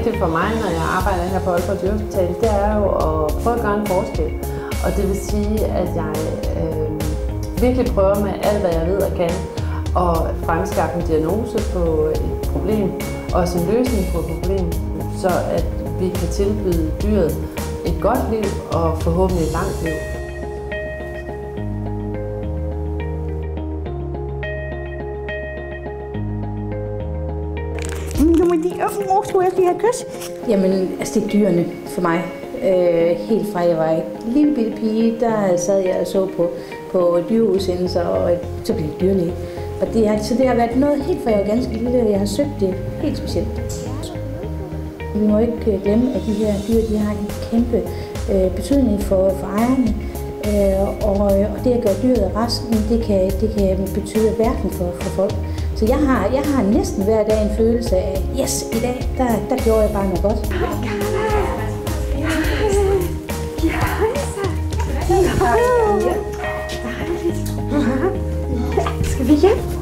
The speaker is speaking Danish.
vigtigt for mig, når jeg arbejder her på Aalborg Dyrehospital, det er jo at prøve at gøre en forskel. Og det vil sige, at jeg virkelig prøver med alt, hvad jeg ved og kan, at fremskaffe en diagnose på et problem, og også en løsning på et problem, så at vi kan tilbyde dyret et godt liv og forhåbentlig et langt liv. Skulle jeg lige have et kys? Jamen, altså det er dyrene for mig. Helt fra jeg var en lille bitte pige, der sad jeg og så på dyreudsendelser, og så blev jeg dyrlæge. Og så det har været noget helt fra jeg var ganske lille, jeg har søgt det helt specielt. Vi må ikke glemme, at de her dyr, de har en kæmpe betydning for ejerne. Og det at gøre dyret resten, det kan betyde verden for folk. Så jeg har næsten hver dag en følelse af, yes, i dag, der gjorde jeg bare noget godt. Skal vi hjem?